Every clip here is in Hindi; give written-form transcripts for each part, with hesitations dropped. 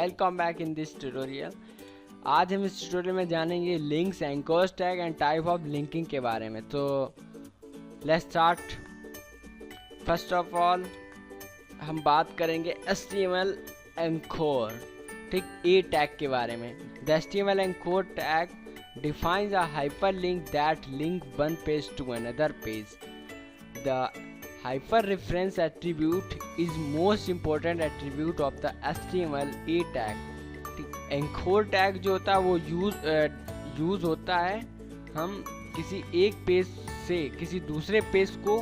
Welcome back in this tutorial. आज हम इस ट्यूटोरियल में जानेंगे links, anchors tag and type of linking के बारे में। तो let's start. First of all हम बात करेंगे HTML एंकोर, ठीक, ए टैग के बारे में। The HTML anchor tag defines a hyperlink that link one page to another page. The hyperreference attribute is most important attribute of the HTML A tag. Anchor tag जो होता है वो यूज़ होता है हम किसी एक पेज से किसी दूसरे पेज को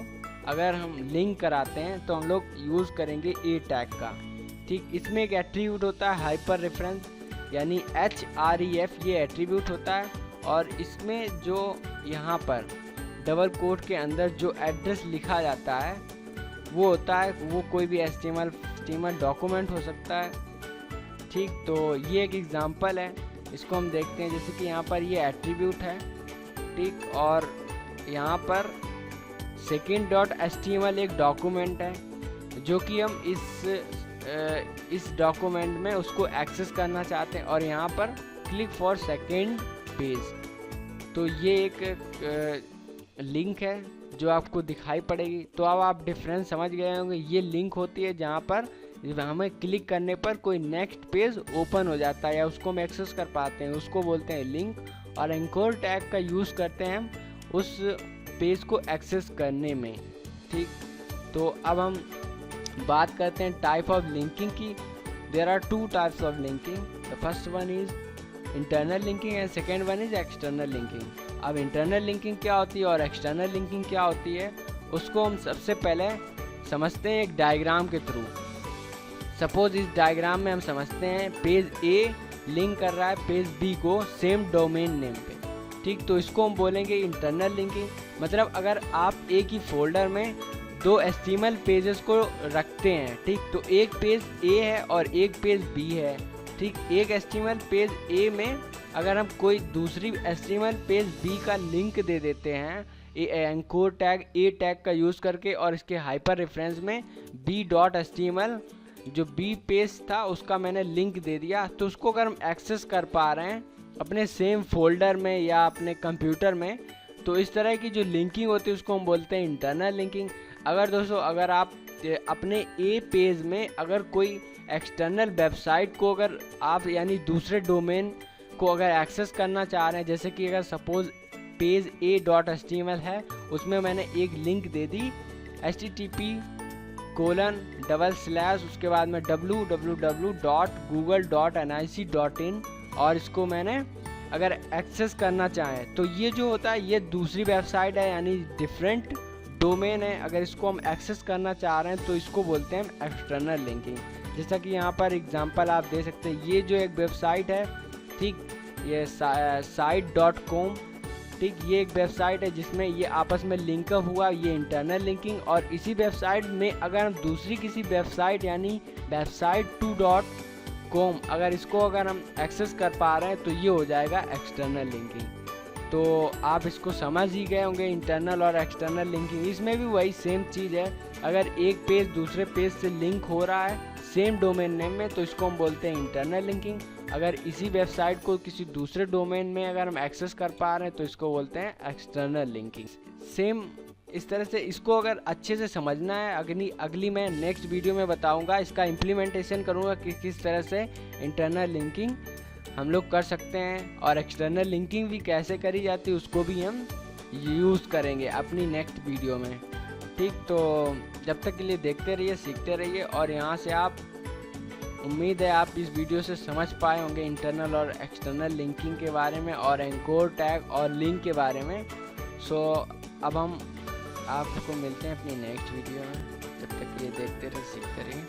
अगर हम लिंक कराते हैं तो हम लोग यूज़ करेंगे ए टैग का, ठीक। इसमें एक एट्रीब्यूट होता है हाइपर रेफरेंस, यानी HREF ये एट्रीब्यूट होता है। और इसमें जो यहाँ पर डबल कोट के अंदर जो एड्रेस लिखा जाता है वो होता है, वो कोई भी HTML डॉक्यूमेंट हो सकता है, ठीक। तो ये एक एग्जांपल है, इसको हम देखते हैं। जैसे कि यहाँ पर ये एट्रीब्यूट है, ठीक, और यहाँ पर second.html एक डॉक्यूमेंट है जो कि हम इस डॉक्यूमेंट में उसको एक्सेस करना चाहते हैं। और यहाँ पर क्लिक फॉर सेकेंड पेज, तो ये एक लिंक है जो आपको दिखाई पड़ेगी। तो अब आप डिफरेंस समझ गए होंगे। ये लिंक होती है जहाँ पर हमें क्लिक करने पर कोई नेक्स्ट पेज ओपन हो जाता है या उसको हम एक्सेस कर पाते हैं, उसको बोलते हैं लिंक। और एंकोर टैग का यूज़ करते हैं हम उस पेज को एक्सेस करने में, ठीक। तो अब हम बात करते हैं टाइप ऑफ लिंकिंग की। There are two types of linking. The first one is internal linking and second one is external linking. अब इंटरनल लिंकिंग क्या होती है और एक्सटर्नल लिंकिंग क्या होती है, उसको हम सबसे पहले समझते हैं एक डायग्राम के थ्रू। सपोज इस डायग्राम में हम समझते हैं पेज ए लिंक कर रहा है पेज बी को सेम डोमेन नेम पे, ठीक। तो इसको हम बोलेंगे इंटरनल लिंकिंग। मतलब अगर आप एक ही फोल्डर में दो HTML पेजेस को रखते हैं, ठीक, तो एक पेज ए है और एक पेज बी है, ठीक। एक HTML पेज ए में अगर हम कोई दूसरी HTML पेज बी का लिंक दे देते हैं एंकोर टैग ए टैग का यूज़ करके, और इसके हाइपर रेफरेंस में b.html जो बी पेज था उसका मैंने लिंक दे दिया, तो उसको अगर हम एक्सेस कर पा रहे हैं अपने सेम फोल्डर में या अपने कंप्यूटर में, तो इस तरह की जो लिंकिंग होती है उसको हम बोलते हैं इंटरनल लिंकिंग। अगर दोस्तों अगर आप अपने ए पेज में अगर कोई एक्सटर्नल वेबसाइट को अगर आप यानी दूसरे डोमेन को अगर एक्सेस करना चाह रहे हैं, जैसे कि अगर सपोज पेज a.html है उसमें मैंने एक लिंक दे दी http:// उसके बाद में www.google.nic.in, और इसको मैंने अगर एक्सेस करना चाहें तो ये जो होता है ये दूसरी वेबसाइट है यानी डिफरेंट डोमेन है। अगर इसको हम एक्सेस करना चाह रहे हैं तो इसको बोलते हैं हम एक्सटर्नल लिंकिंग। जैसा कि यहाँ पर एग्जांपल आप दे सकते हैं, ये जो एक वेबसाइट है, ठीक, ये site.com, ठीक, ये एक वेबसाइट है जिसमें ये आपस में लिंकअप हुआ, ये इंटरनल लिंकिंग। और इसी वेबसाइट में अगर हम दूसरी किसी वेबसाइट यानी website2.com अगर इसको अगर हम एक्सेस कर पा रहे हैं तो ये हो जाएगा एक्सटर्नल लिंकिंग। तो आप इसको समझ ही गए होंगे इंटरनल और एक्सटर्नल लिंकिंग। इसमें भी वही सेम चीज़ है, अगर एक पेज दूसरे पेज से लिंक हो रहा है सेम डोमेन नेम में तो इसको हम बोलते हैं इंटरनल लिंकिंग। अगर इसी वेबसाइट को किसी दूसरे डोमेन में अगर हम एक्सेस कर पा रहे हैं तो इसको बोलते हैं एक्सटर्नल लिंकिंग। सेम इस तरह से इसको अगर अच्छे से समझना है, अगली मैं नेक्स्ट वीडियो में बताऊंगा, इसका इम्प्लीमेंटेशन करूंगा कि किस तरह से इंटरनल लिंकिंग हम लोग कर सकते हैं और एक्सटर्नल लिंकिंग भी कैसे करी जाती है उसको भी हम यूज़ करेंगे अपनी नेक्स्ट वीडियो में, ठीक। तो जब तक के लिए देखते रहिए, सीखते रहिए, और यहाँ से आप उम्मीद है आप इस वीडियो से समझ पाए होंगे इंटरनल और एक्सटर्नल लिंकिंग के बारे में और एंकोर टैग और लिंक के बारे में। सो अब हम आपको मिलते हैं अपनी नेक्स्ट वीडियो में। जब तक के लिए देखते रहिए, सीखते रहिए।